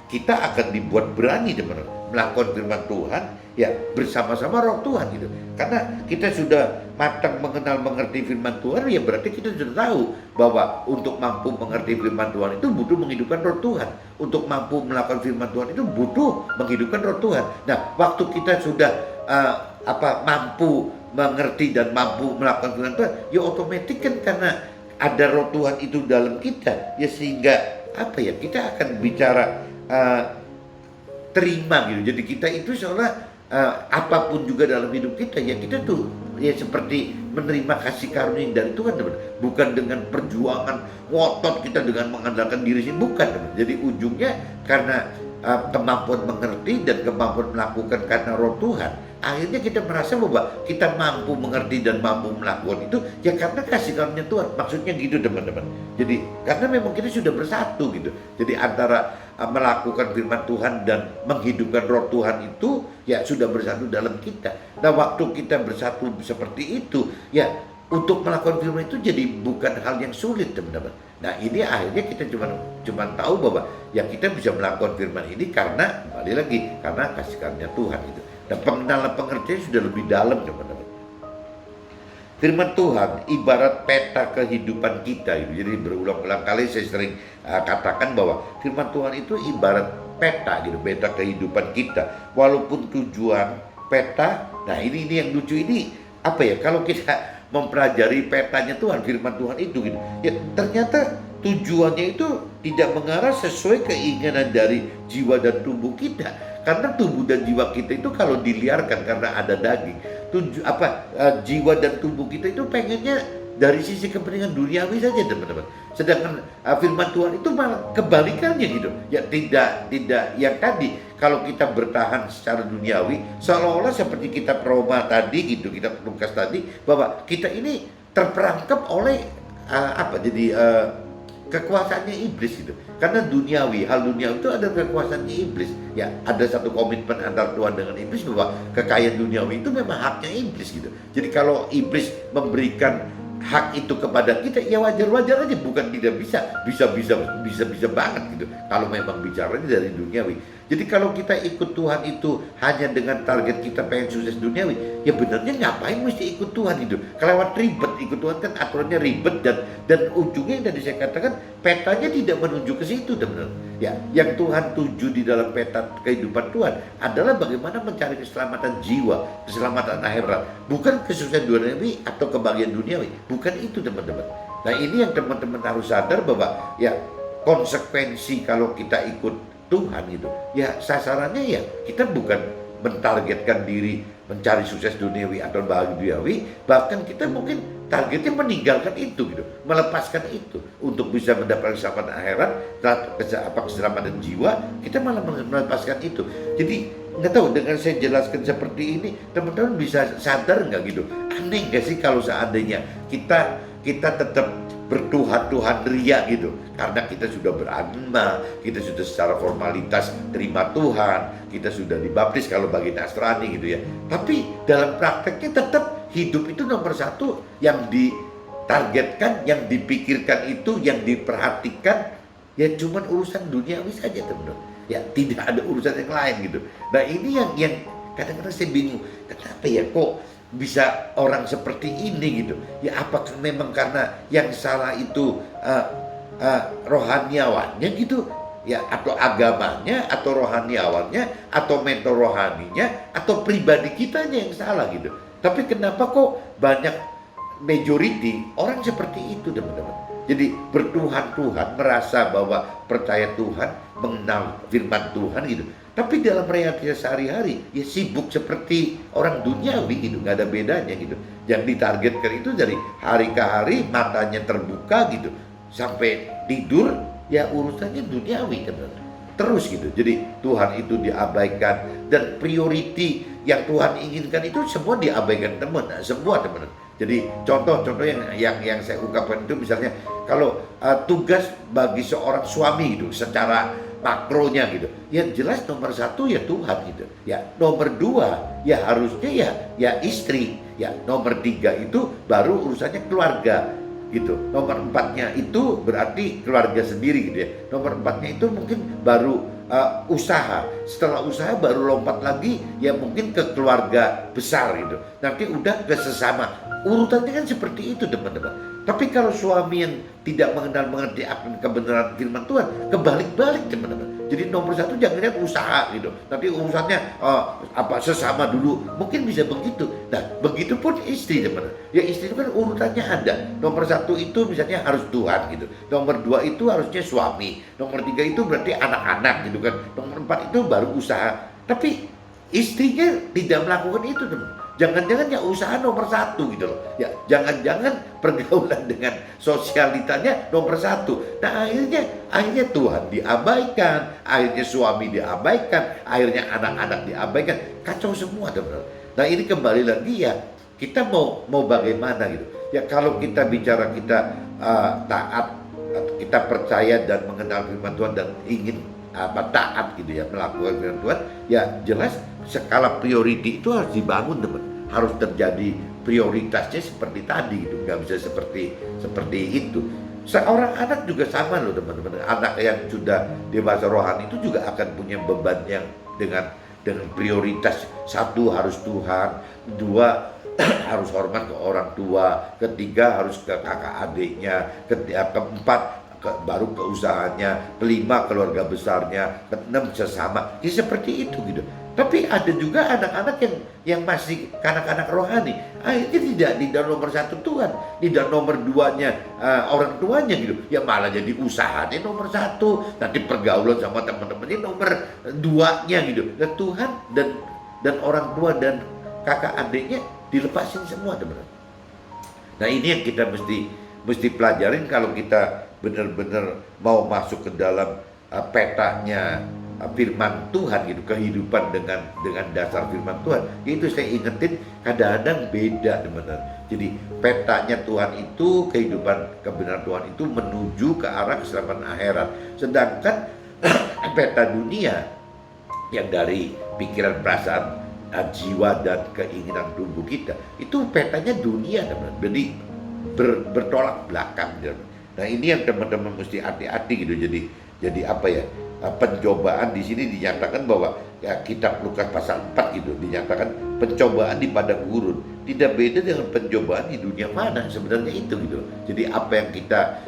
kita akan dibuat berani teman-teman melakukan firman Tuhan ya bersama-sama Roh Tuhan gitu. Karena kita sudah matang mengerti firman Tuhan, ya berarti kita sudah tahu bahwa untuk mampu mengerti firman Tuhan itu butuh menghidupkan Roh Tuhan. Untuk mampu melakukan firman Tuhan itu butuh menghidupkan Roh Tuhan. Nah, waktu kita sudah mampu mengerti dan mampu melakukan firman Tuhan, ya otomatis kan karena ada Roh Tuhan itu dalam kita, ya sehingga kita akan bicara terima gitu. Jadi kita itu seolah apapun juga dalam hidup kita, ya kita tuh ya seperti menerima kasih karunia dari Tuhan teman. Bukan dengan perjuangan ngotot kita dengan mengandalkan diri sendiri, bukan teman. Jadi ujungnya karena kemampuan mengerti dan kemampuan melakukan karena Roh Tuhan, akhirnya kita merasa bahwa kita mampu mengerti dan mampu melakukan itu ya karena kasih karunia Tuhan. Maksudnya gitu teman-teman. Jadi karena memang kita sudah bersatu gitu. Jadi antara melakukan firman Tuhan dan menghidupkan Roh Tuhan itu ya sudah bersatu dalam kita. Nah, waktu kita bersatu seperti itu, ya untuk melakukan firman itu jadi bukan hal yang sulit teman-teman. Nah, ini akhirnya kita cuma tahu bahwa ya kita bisa melakukan firman ini karena kembali lagi karena kasih karunia Tuhan itu. Dan pengenalan pengertian sudah lebih dalam teman-teman. Firman Tuhan ibarat peta kehidupan kita itu. Jadi berulang-ulang kali saya sering katakan bahwa firman Tuhan itu ibarat peta gitu, peta kehidupan kita. Walaupun tujuan peta, nah ini yang lucu ini kalau kita mempelajari petanya Tuhan, firman Tuhan itu gitu, ya ternyata tujuannya itu tidak mengarah sesuai keinginan dari jiwa dan tubuh kita. Karena tubuh dan jiwa kita itu kalau diliarkan karena ada daging, jiwa dan tubuh kita itu pengennya dari sisi kepentingan duniawi saja teman-teman. Sedangkan firman Tuhan itu malah kebalikannya gitu. Ya tidak yang tadi kalau kita bertahan secara duniawi seolah-olah seperti kita Roma tadi gitu, kita Lukas tadi, bahwa kita ini terperangkap oleh kekuasaannya iblis gitu. Karena duniawi, hal duniawi itu ada kekuasaannya iblis. Ya, ada satu komitmen antara Tuhan dengan iblis bahwa kekayaan duniawi itu memang haknya iblis gitu. Jadi kalau iblis memberikan hak itu kepada kita, ya wajar-wajar aja, bukan tidak bisa banget gitu. Kalau memang bicaranya dari duniawi. Jadi kalau kita ikut Tuhan itu hanya dengan target kita pengen sukses duniawi, ya benernya ngapain mesti ikut Tuhan itu? Kelewat ribet, ikut Tuhan kan aturannya ribet dan ujungnya yang tadi saya katakan petanya tidak menuju ke situ, benar. Ya, yang Tuhan tuju di dalam peta kehidupan Tuhan adalah bagaimana mencari keselamatan jiwa, keselamatan akhirat, bukan kesuksesan duniawi atau kebahagiaan duniawi, bukan itu teman-teman. Nah ini yang teman-teman harus sadar bahwa ya konsekuensi kalau kita ikut Tuhan itu, ya sasarannya ya kita bukan mentargetkan diri mencari sukses duniawi atau bahagia duniawi, bahkan kita mungkin targetnya meninggalkan itu gitu, melepaskan itu untuk bisa mendapatkan keselamatan akhirat, keselamatan jiwa, kita malah melepaskan itu. Jadi nggak tahu dengan saya jelaskan seperti ini, teman-teman bisa sadar nggak gitu? Aneh nggak sih kalau seandainya kita tetap bertuhan-tuhan ria gitu, karena kita sudah beragama, kita sudah secara formalitas terima Tuhan, kita sudah dibaptis kalau bagi Nasrani gitu ya. Tapi dalam prakteknya tetap hidup itu nomor satu, yang ditargetkan, yang dipikirkan itu, yang diperhatikan ya cuman urusan duniawi saja teman-teman. Ya tidak ada urusan yang lain gitu. Nah ini yang kadang-kadang saya bingung, kenapa ya kok bisa orang seperti ini gitu. Ya apakah memang karena yang salah itu rohaniawannya gitu ya, atau agamanya, atau rohaniawannya, atau mentor rohaninya, atau pribadi kitanya yang salah gitu. Tapi kenapa kok banyak majority orang seperti itu teman-teman. Jadi bertuhan-tuhan, merasa bahwa percaya Tuhan, mengenal firman Tuhan gitu. Tapi dalam realitas sehari-hari ya sibuk seperti orang duniawi gitu, nggak ada bedanya gitu. Yang ditargetkan itu dari hari ke hari, matanya terbuka gitu, sampai tidur ya urusannya duniawi kan terus gitu. Jadi Tuhan itu diabaikan, dan priority yang Tuhan inginkan itu semua diabaikan semua teman. Jadi contoh yang saya ungkapkan itu misalnya kalau tugas bagi seorang suami itu secara makronya gitu, ya jelas nomor satu ya Tuhan gitu, ya nomor dua ya harusnya ya istri, ya nomor tiga itu baru urusannya keluarga gitu, nomor empatnya itu berarti keluarga sendiri gitu ya, nomor empatnya itu mungkin baru usaha, setelah usaha baru lompat lagi ya mungkin ke keluarga besar gitu, nanti udah ke sesama, urutannya kan seperti itu teman-teman. Tapi kalau suami yang tidak mengerti akan kebenaran firman Tuhan, kebalik-balik teman-teman. Jadi nomor satu jangan lihat usaha gitu, nanti urusannya sesama dulu, mungkin bisa begitu. Nah begitu pun istri teman-teman. Ya istri itu kan urutannya ada. Nomor satu itu misalnya harus Tuhan gitu, nomor dua itu harusnya suami, nomor tiga itu berarti anak-anak gitu kan, nomor empat itu baru usaha. Tapi istrinya tidak melakukan itu teman. Jangan-jangan ya usaha nomor satu gitu loh. Ya jangan-jangan pergaulan dengan sosialitanya nomor satu. Nah akhirnya Tuhan diabaikan, akhirnya suami diabaikan, akhirnya anak-anak diabaikan. Kacau semua teman-teman. Nah ini kembali lagi ya, kita mau bagaimana gitu. Ya kalau kita bicara kita taat, kita percaya dan mengenal firman Tuhan dan ingin taat gitu ya, melakukan firman Tuhan, ya jelas skala priority itu harus dibangun teman, harus terjadi prioritasnya seperti tadi gitu, nggak bisa seperti itu. Seorang anak juga sama loh teman-teman, anak yang sudah dewasa rohani itu juga akan punya beban yang dengan prioritas. Satu harus Tuhan, dua harus hormat ke orang tua, ketiga harus ke kakak adiknya, keempat baru ke usahanya, kelima keluarga besarnya, keenam sesama. Ya seperti itu gitu. Tapi ada juga anak-anak yang masih kanak-kanak rohani, akhirnya tidak nomor satu Tuhan, tidak nomor duanya orang tuanya gitu, ya malah jadi usahanya nomor satu, nanti pergaulan sama teman-temannya nomor duanya gitu. Dan Tuhan dan orang tua dan kakak adiknya dilepasin semua teman-teman. Nah ini yang kita mesti pelajarin kalau kita benar-benar mau masuk ke dalam petanya firman Tuhan gitu, kehidupan dengan dasar firman Tuhan. Itu saya ingetin kadang-kadang beda teman-teman. Jadi petanya Tuhan itu, kehidupan kebenaran Tuhan itu menuju ke arah keselamatan akhirat. Sedangkan peta dunia yang dari pikiran, perasaan, jiwa dan keinginan tubuh kita itu petanya dunia, teman-teman. Jadi bertolak belakang, teman-teman. Nah ini yang teman-teman mesti hati-hati gitu. Jadi apa ya? Pencobaan di sini dinyatakan bahwa ya, kitab Lukas pasal 4 gitu dinyatakan pencobaan di padang gurun tidak beda dengan pencobaan di dunia mana, sebenarnya itu gitu. Jadi apa yang kita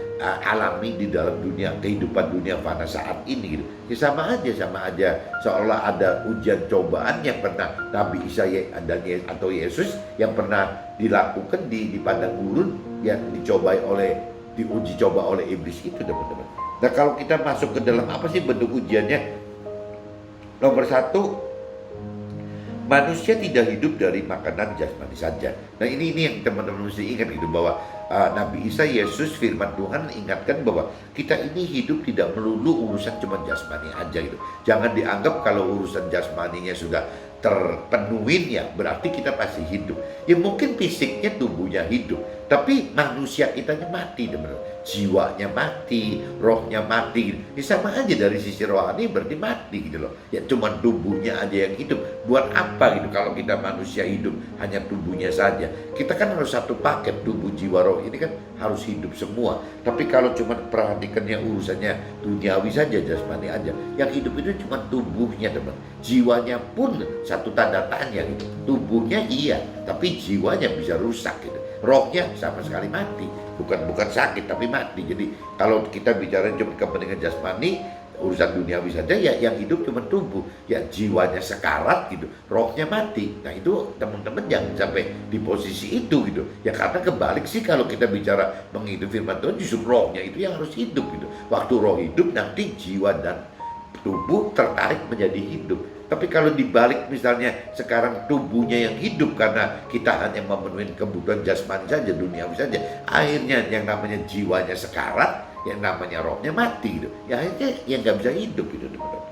alami di dalam dunia kehidupan dunia fana saat ini gitu ya sama aja seolah ada ujian cobaan yang pernah Nabi Isa dan atau Yesus yang pernah dilakukan di padang gurun yang diuji coba oleh iblis itu, teman-teman. Nah kalau kita masuk ke dalam apa sih bentuk ujiannya? Nomor satu, manusia tidak hidup dari makanan jasmani saja. Nah ini yang teman-teman mesti ingat gitu, bahwa Nabi Isa, Yesus, firman Tuhan ingatkan bahwa kita ini hidup tidak melulu urusan cuma jasmani aja gitu. Jangan dianggap kalau urusan jasmaninya sudah terpenuhin ya berarti kita pasti hidup. Ya mungkin fisiknya, tubuhnya hidup, tapi manusia kitanya mati, teman-teman. Jiwanya mati, rohnya mati gitu. Ya sama aja dari sisi rohani berarti mati gitu loh. Ya cuma tubuhnya aja yang hidup. Buat apa gitu kalau kita manusia hidup hanya tubuhnya saja? Kita kan harus satu paket, tubuh, jiwa, roh ini kan harus hidup semua. Tapi kalau cuma perhatikannya urusannya duniawi saja, jasmani aja, yang hidup itu cuma tubuhnya, teman. Jiwanya pun satu tanda tanya gitu. Tubuhnya iya, tapi jiwanya bisa rusak gitu. Rohnya sama sekali mati, bukan sakit tapi mati. Jadi kalau kita bicara cuma kepentingan jasmani, urusan duniawi saja, ya yang hidup cuma tubuh, ya jiwanya sekarat gitu, rohnya mati. Nah itu teman-teman jangan sampai di posisi itu gitu. Ya karena kebalik sih kalau kita bicara menghidupi firman Tuhan, justru rohnya itu yang harus hidup gitu. Waktu roh hidup nanti jiwa dan tubuh tertarik menjadi hidup. Tapi kalau dibalik misalnya sekarang tubuhnya yang hidup karena kita hanya memenuhi kebutuhan jasmani saja, duniawi saja, akhirnya yang namanya jiwanya sekarat, yang namanya rohnya mati gitu. Ya akhirnya yang nggak bisa hidup gitu, teman-teman.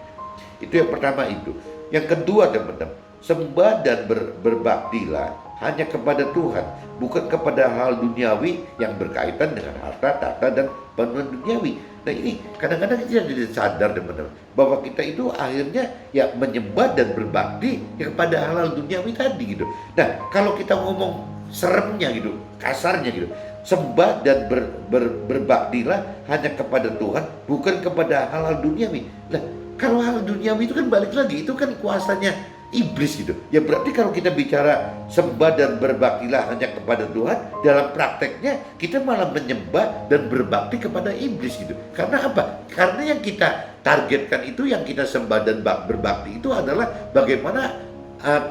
Itu yang pertama itu. Yang kedua, teman-teman, sembah dan berbaktilah hanya kepada Tuhan, bukan kepada hal duniawi yang berkaitan dengan harta, tahta, dan pemenuhan duniawi. Nah ini kadang-kadang kita tidak sadar, teman-teman, bahwa kita itu akhirnya ya menyembah dan berbakti ya kepada hal-hal duniawi tadi gitu. Nah kalau kita ngomong seremnya gitu, kasarnya gitu, sembah dan berbaktilah hanya kepada Tuhan, bukan kepada hal-hal duniawi. Nah kalau hal duniawi itu kan balik lagi, itu kan kuasanya iblis gitu. Ya berarti kalau kita bicara sembah dan berbaktilah hanya kepada Tuhan, dalam prakteknya kita malah menyembah dan berbakti kepada iblis gitu. Karena apa? Karena yang kita targetkan itu, yang kita sembah dan berbakti itu adalah bagaimana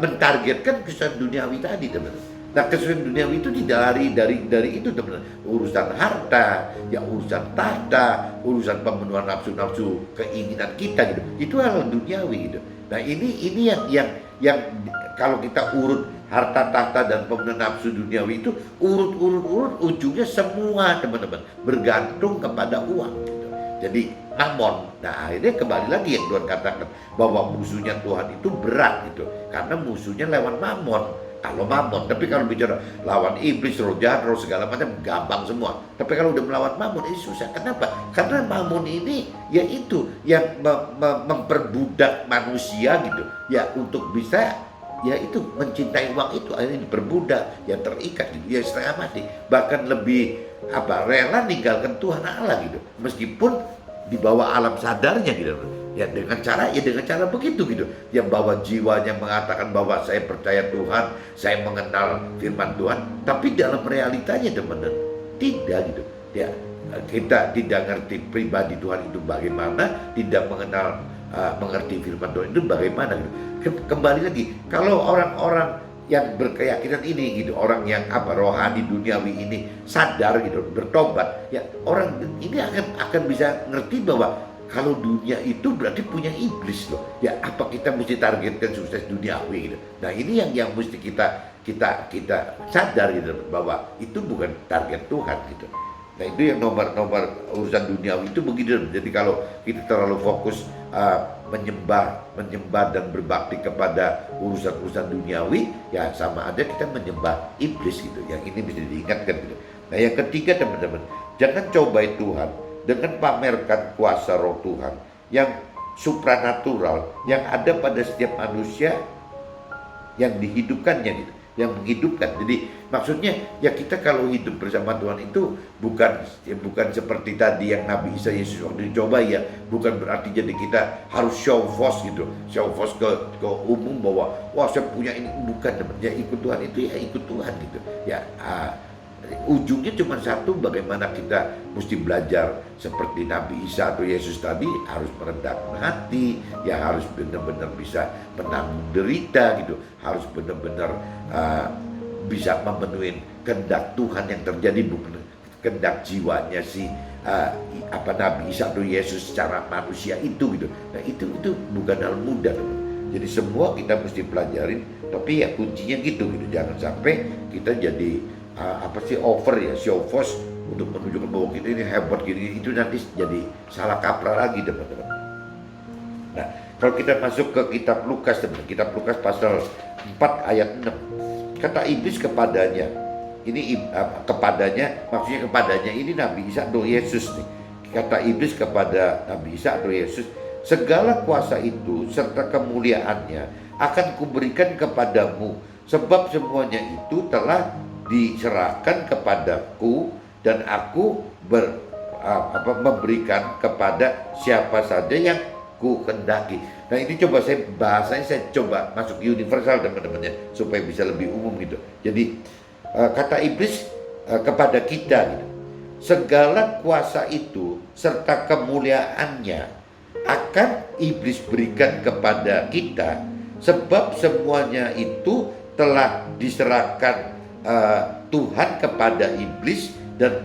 mentargetkan kesusahan duniawi tadi, teman-teman. Nah kesusahan duniawi itu dari itu, teman-teman. Urusan harta, ya urusan tahta, urusan pemenuhan nafsu-nafsu keinginan kita gitu. Itu hal duniawi gitu. Nah ini yang kalau kita urut harta tahta dan pemenuhan nafsu duniawi itu urut ujungnya semua, teman-teman, bergantung kepada uang gitu. Jadi mamon. Nah akhirnya kembali lagi yang Tuhan katakan bahwa musuhnya Tuhan itu berat gitu, karena musuhnya lewat mamon. Kalau mamon, tapi kalau bicara lawan iblis, roh jahat, roh segala macam, gampang semua. Tapi kalau udah melawan mamon ini susah. Kenapa? Karena mamon ini yaitu yang memperbudak manusia gitu. Ya untuk bisa yaitu mencintai uang itu, akhirnya diperbudak, ya terikat gitu, ya setengah mati. Bahkan lebih rela ninggalkan Tuhan Allah gitu. Meskipun di bawah alam sadarnya gitu. Ya dengan cara begitu gitu. Yang bahwa jiwanya mengatakan bahwa saya percaya Tuhan, saya mengenal firman Tuhan, tapi dalam realitanya, teman-teman, tidak gitu. Ya kita tidak ngerti pribadi Tuhan itu bagaimana, tidak mengerti firman Tuhan itu bagaimana gitu. Kembali lagi, kalau orang-orang yang berkeyakinan ini gitu, orang yang rohani duniawi ini sadar gitu, bertobat, ya orang ini akan bisa ngerti bahwa kalau dunia itu berarti punya iblis loh. Ya apa kita mesti targetkan sukses duniawi gitu. Nah ini yang mesti kita sadar gitu, bahwa itu bukan target Tuhan gitu. Nah itu yang nomor urusan duniawi itu begitu. Jadi kalau kita terlalu fokus menyembah dan berbakti kepada urusan-urusan duniawi, ya sama aja kita menyembah iblis gitu. Yang ini bisa diingatkan gitu. Nah yang ketiga teman-teman, jangan cobai Tuhan dengan pamerkan kuasa roh Tuhan yang supranatural yang ada pada setiap manusia yang dihidupkannya gitu, yang menghidupkan. Jadi maksudnya ya kita kalau hidup bersama Tuhan itu bukan seperti tadi yang Nabi Isa Yesus waktu dicoba, ya bukan berarti jadi kita harus show force gitu, show force ke umum bahwa wah saya punya ini, bukan teman. Ya ikut Tuhan itu ya ikut Tuhan gitu ya. Ujungnya cuma satu, bagaimana kita mesti belajar seperti Nabi Isa atau Yesus tadi, harus merendahkan hati, ya harus benar-benar bisa menanggung derita gitu, harus benar-benar bisa memenuhi kehendak Tuhan yang terjadi, bukan kehendak jiwanya Nabi Isa atau Yesus secara manusia itu gitu. Nah itu bukan hal mudah teman. Jadi semua kita mesti pelajarin, tapi ya kuncinya gitu, jangan sampai kita jadi over ya, show force untuk menunjukkan bahwa kita ini hebat gini, itu nanti jadi salah kaprah lagi teman-teman. Nah kalau kita masuk ke kitab Lukas teman, kitab Lukas pasal 4 ayat 6, kata iblis kepadanya, maksudnya kepadanya ini Nabi Isa atau Yesus nih. Kata iblis kepada Nabi Isa atau Yesus, segala kuasa itu serta kemuliaannya akan kuberikan kepadamu, sebab semuanya itu telah diserahkan kepadaku dan aku memberikan kepada siapa saja yang ku kendaki. Nah ini bahasanya saya coba masuk universal teman-teman ya, supaya bisa lebih umum gitu. Jadi kata iblis kepada kita gitu, segala kuasa itu serta kemuliaannya akan iblis berikan kepada kita, sebab semuanya itu telah diserahkan Tuhan kepada iblis dan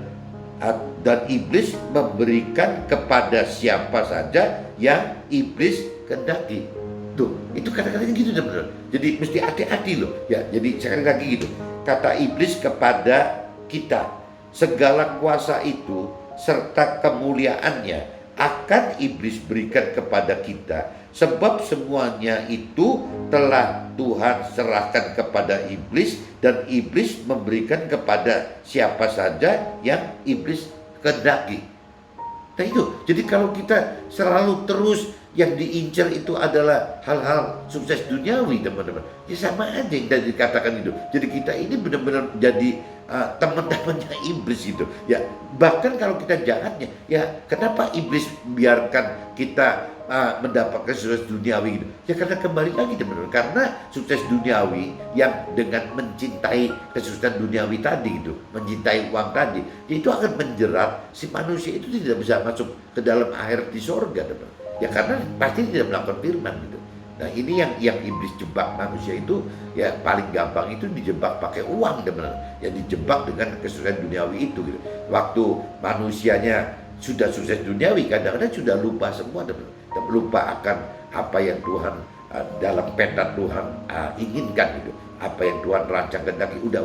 iblis memberikan kepada siapa saja yang iblis kehendaki. Tuh, itu kata-katanya gitu teman-teman. Jadi mesti hati-hati loh. Ya, jadi sekali lagi gitu. Kata iblis kepada kita, segala kuasa itu serta kemuliaannya akan iblis berikan kepada kita, sebab semuanya itu telah Tuhan serahkan kepada iblis dan iblis memberikan kepada siapa saja yang iblis kehendaki. Nah itu, jadi kalau kita selalu terus yang diincar itu adalah hal-hal sukses duniawi teman-teman, ya sama aja yang tadi dikatakan itu. Jadi kita ini benar-benar jadi teman-temannya iblis itu. Ya bahkan kalau kita jahatnya, ya kenapa iblis biarkan kita mendapatkan sukses duniawi gitu? Ya karena kembali lagi teman-teman, karena sukses duniawi yang dengan mencintai kesuksesan duniawi tadi gitu, mencintai uang tadi, itu akan menjerat si manusia itu tidak bisa masuk ke dalam akhirat di sorga teman. Ya karena pasti tidak melakukan firman gitu. Nah ini yang iblis jebak manusia itu, ya paling gampang itu dijebak pakai uang teman. Ya dijebak dengan kesuksesan duniawi itu gitu. Waktu manusianya sudah sukses duniawi, kadang-kadang sudah lupa semua teman. Lupa akan apa yang Tuhan dalam peta Tuhan inginkan gitu. Apa yang Tuhan rancangkan lagi, udah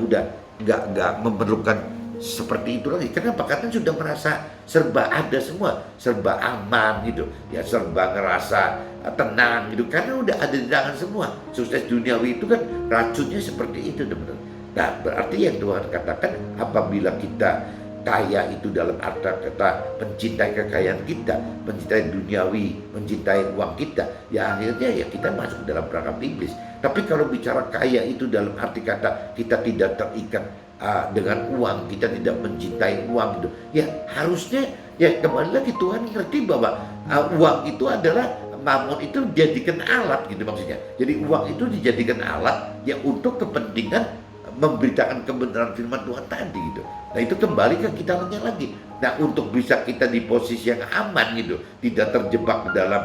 nggak memerlukan seperti itu lagi. Kenapa? Karena sudah merasa serba ada semua, serba aman gitu, ya serba ngerasa tenang gitu, karena udah ada di tangan semua. Sukses duniawi itu kan racunnya seperti itu teman-teman. Nah berarti yang Tuhan katakan, apabila kita kaya itu dalam arti kata mencintai kekayaan kita, mencintai duniawi, mencintai uang kita, ya akhirnya ya kita masuk dalam perangkap iblis. Tapi kalau bicara kaya itu dalam arti kata kita tidak terikat dengan uang, kita tidak mencintai uang gitu, ya harusnya ya kembali lagi Tuhan ngerti bahwa uang itu adalah mamon, itu dijadikan alat gitu maksudnya. Jadi uang itu dijadikan alat ya untuk kepentingan memberitakan kebenaran firman Tuhan tadi gitu. Nah itu kembali ke kita lagi. Nah untuk bisa kita di posisi yang aman gitu, tidak terjebak dalam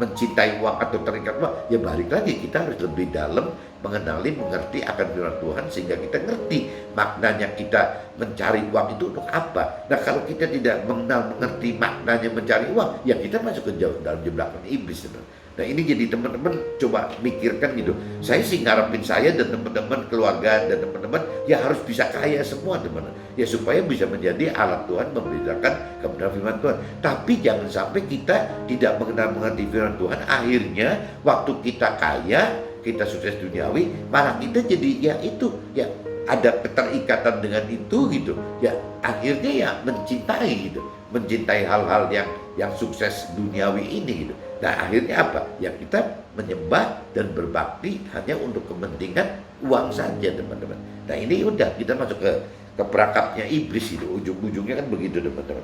mencintai uang atau terikat uang, ya balik lagi kita harus lebih dalam mengerti akan firman Tuhan, sehingga kita ngerti maknanya kita mencari uang itu untuk apa. Nah kalau kita tidak mengerti maknanya mencari uang, ya kita masuk ke dalam jebakan iblis. Nah ini jadi teman-teman coba mikirkan gitu. Saya sih ngarepin saya dan teman-teman keluarga dan teman-teman ya harus bisa kaya semua teman-teman. Ya supaya bisa menjadi alat Tuhan memberitakan kebenaran firman Tuhan. Tapi jangan sampai kita tidak mengerti firman Tuhan. Akhirnya waktu kita kaya, kita sukses duniawi, malah kita jadi ya itu ya ada keterikatan dengan itu gitu. Ya akhirnya ya mencintai gitu. Mencintai hal-hal yang sukses duniawi ini gitu. Nah akhirnya apa? Ya kita menyembah dan berbakti hanya untuk kepentingan uang saja teman-teman. Nah ini udah kita masuk ke perangkapnya iblis itu. Ujung-ujungnya kan begitu teman-teman.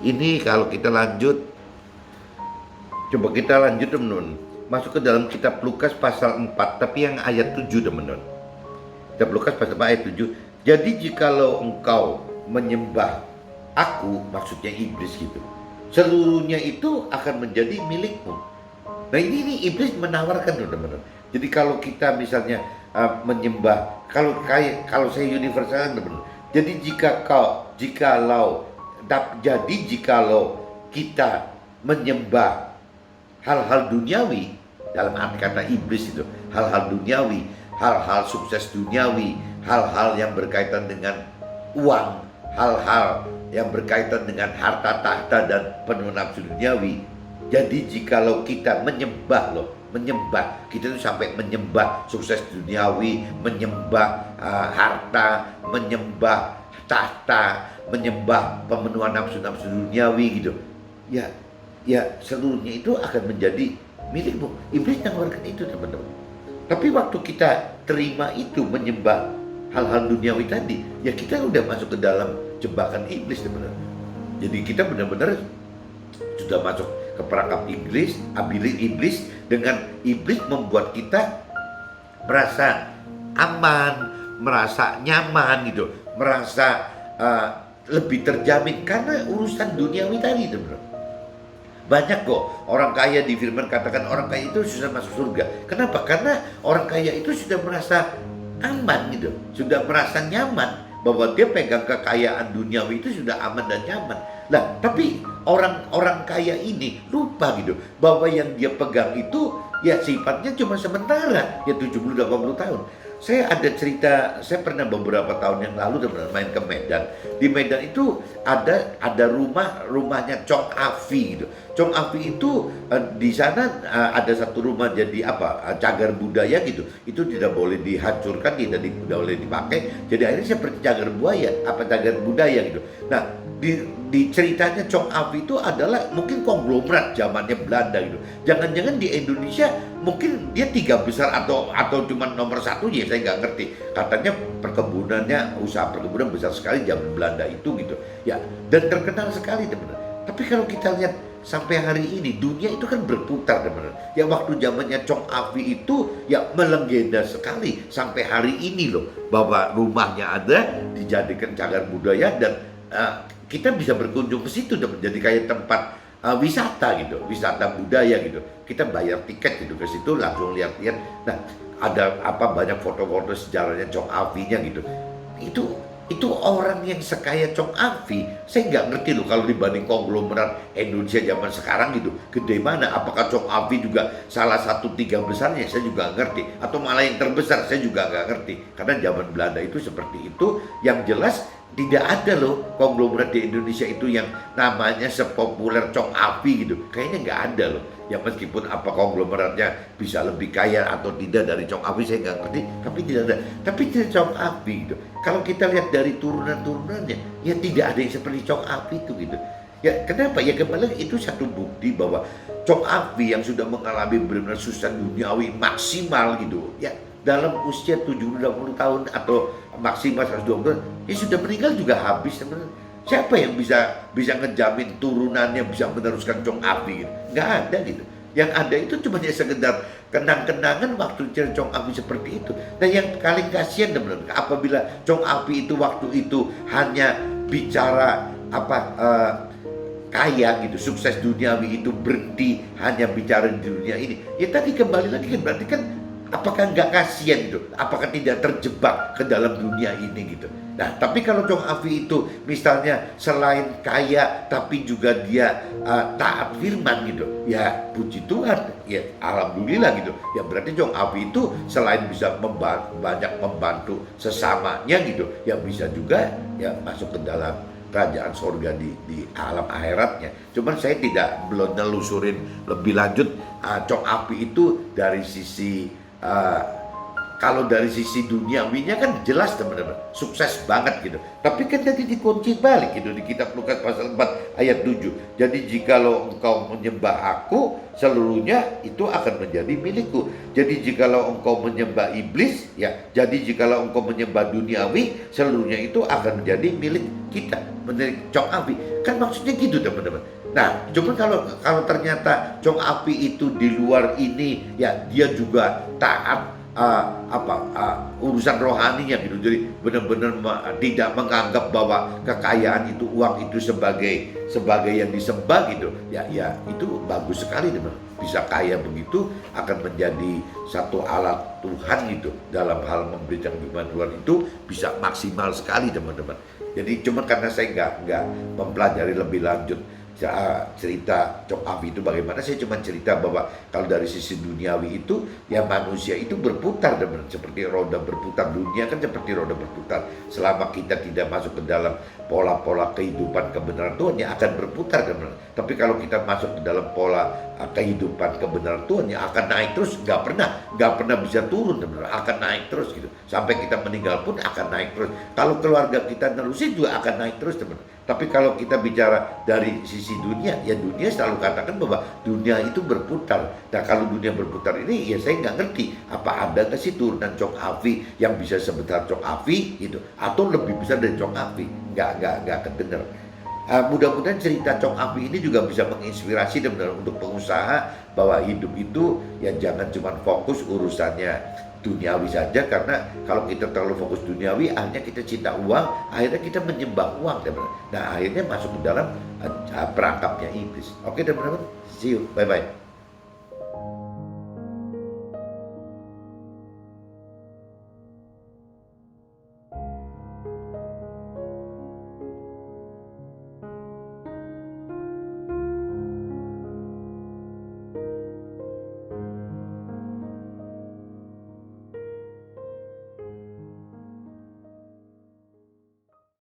Ini kalau kita lanjut, coba kita lanjut teman-teman. Masuk ke dalam kitab Lukas pasal 4 tapi yang ayat 7 teman-teman. Kitab Lukas pasal 4 ayat 7. Jadi jikalau engkau menyembah aku, maksudnya iblis gitu, seluruhnya itu akan menjadi milikmu. Nah ini iblis menawarkan teman-teman. Jadi kalau kita misalnya menyembah, kalau saya universal teman-teman. Jadi jikalau kita menyembah hal-hal duniawi, dalam arti kata iblis itu, hal-hal duniawi, hal-hal sukses duniawi, hal-hal yang berkaitan dengan uang, hal-hal yang berkaitan dengan harta tahta dan penuh nafsu duniawi. Jadi jikalau kita menyembah kita tuh sampai menyembah sukses duniawi, menyembah harta, menyembah tahta, menyembah pemenuhan nafsu-nafsu duniawi gitu. Ya seluruhnya itu akan menjadi milikmu. Iblis menawarkan itu teman-teman. Tapi waktu kita terima itu menyembah hal-hal duniawi tadi, ya kita udah masuk ke dalam jebakan iblis teman-teman. Jadi kita benar-benar sudah masuk ke perangkap iblis dengan iblis membuat kita merasa aman, merasa nyaman gitu, merasa lebih terjamin karena urusan duniawi tadi teman-teman. Banyak kok orang kaya di firman katakan orang kaya itu sudah masuk surga. Kenapa? Karena orang kaya itu sudah merasa aman gitu, sudah merasa nyaman bahwa dia pegang kekayaan duniawi itu sudah aman dan nyaman. Nah, tapi orang kaya ini lupa gitu bahwa yang dia pegang itu ya sifatnya cuma sementara, ya 70-80 tahun. Saya ada cerita, saya pernah beberapa tahun yang lalu main ke Medan. Di Medan itu ada rumahnya Chong Afi gitu. Chong Afi itu di sana ada satu rumah jadi cagar budaya gitu. Itu tidak boleh dihancurkan, tidak boleh dipakai. Jadi akhirnya seperti cagar budaya gitu. Nah, di ceritanya Chong Afi itu adalah mungkin konglomerat zamannya Belanda gitu. Jangan-jangan di Indonesia mungkin dia 3 besar atau cuma nomor 1 ya, saya nggak ngerti. Katanya usaha perkebunan besar sekali zaman Belanda itu gitu. Ya, dan terkenal sekali teman-teman. Tapi kalau kita lihat sampai hari ini dunia itu kan berputar teman-teman. Ya waktu zamannya Chong Afi itu ya melegenda sekali sampai hari ini loh, bahwa rumahnya ada dijadikan cagar budaya dan kita bisa berkunjung ke situ dan menjadi kayak tempat wisata gitu, wisata budaya gitu. Kita bayar tiket gitu ke situ langsung lihat-lihat. Nah, ada banyak foto-foto sejarahnya Chong Afi-nya gitu. Itu orang yang sekaya Chong Afi, saya nggak ngerti loh kalau dibanding konglomerat Indonesia zaman sekarang gitu, gede mana? Apakah Chong Afi juga salah satu 3 besarnya? Saya juga nggak ngerti. Atau malah yang terbesar, saya juga nggak ngerti. Karena zaman Belanda itu seperti itu. Yang jelas tidak ada loh konglomerat di Indonesia itu yang namanya sepopuler Chong Afi gitu. Kayaknya nggak ada loh. Ya meskipun konglomeratnya bisa lebih kaya atau tidak dari Chong Afi saya nggak ngerti, tapi tidak ada. Tapi tidak Chong Afi gitu. Kalau kita lihat dari turunan-turunannya, ya tidak ada yang seperti Chong Afi itu gitu. Ya kenapa? Ya kembali itu satu bukti bahwa Chong Afi yang sudah mengalami benar-benar susah duniawi maksimal gitu. Ya dalam usia 70-80 tahun atau maksimal 120 tahun, ya sudah meninggal juga habis teman-teman. Siapa yang bisa ngejamin turunannya bisa meneruskan Chong Afi gitu? Nggak ada gitu. Yang ada itu cuma sekedar kenang-kenangan waktu Chong Afi seperti itu. Nah yang paling kasihan teman-teman, apabila Chong Afi itu waktu itu hanya bicara kaya gitu, sukses duniawi itu berhenti hanya bicara di dunia ini. Ya tadi kembali lagi kan berarti kan apakah nggak kasihan gitu? Apakah tidak terjebak ke dalam dunia ini gitu? Nah, tapi kalau Chong Afi itu misalnya selain kaya tapi juga dia taat firman gitu, ya puji Tuhan, ya alhamdulillah gitu. Ya berarti Chong Afi itu selain bisa banyak membantu sesamanya gitu, ya bisa juga ya masuk ke dalam kerajaan sorga di alam akhiratnya. Cuman saya belum nelusurin lebih lanjut Chong Afi itu dari sisi kalau dari sisi duniawinya kan jelas teman-teman, sukses banget gitu. Tapi kan tadi dikunci balik gitu di kitab Lukas pasal 4 ayat 7. Jadi jikalau engkau menyembah aku, seluruhnya itu akan menjadi milikku. Jadi jikalau engkau menyembah iblis, ya jadi jikalau engkau menyembah duniawi, seluruhnya itu akan menjadi milik kita, milik Chong Afi. Kan maksudnya gitu teman-teman. Nah, cuma kalau ternyata Chong Afi itu di luar ini, ya dia juga taat urusan rohaninya gitu. Jadi benar-benar tidak menganggap bahwa kekayaan itu, uang itu sebagai yang disembah gitu. Ya itu bagus sekali teman. Bisa kaya begitu akan menjadi satu alat Tuhan gitu dalam hal memberikan firman Tuhan itu bisa maksimal sekali teman-teman. Jadi cuma karena saya nggak mempelajari lebih lanjut cerita Chong Afi itu bagaimana, saya cuma cerita bahwa kalau dari sisi duniawi itu ya manusia itu berputar teman, seperti roda berputar. Dunia kan seperti roda berputar, selama kita tidak masuk ke dalam pola-pola kehidupan kebenaran Tuhan ya akan berputar teman. Tapi kalau kita masuk ke dalam pola kehidupan kebenaran Tuhan ya akan naik terus, nggak pernah bisa turun teman, akan naik terus gitu sampai kita meninggal pun akan naik terus. Kalau keluarga kita nerusin juga akan naik terus teman. Tapi kalau kita bicara dari sisi dunia, ya dunia selalu katakan bahwa dunia itu berputar. Nah kalau dunia berputar ini, ya saya nggak ngerti apa ada nggak sih turunan Chong Afi yang bisa sebesar Chong Afi gitu, atau lebih besar dari Chong Afi? Nggak kedengar. Mudah-mudahan cerita Chong Afi ini juga bisa menginspirasi teman-teman untuk pengusaha bahwa hidup itu ya jangan cuma fokus urusannya duniawi saja, karena kalau kita terlalu fokus duniawi akhirnya kita cinta uang, akhirnya kita menyembah uang teman-teman. Nah akhirnya masuk ke dalam perangkapnya iblis. Oke teman-teman, see you, bye bye.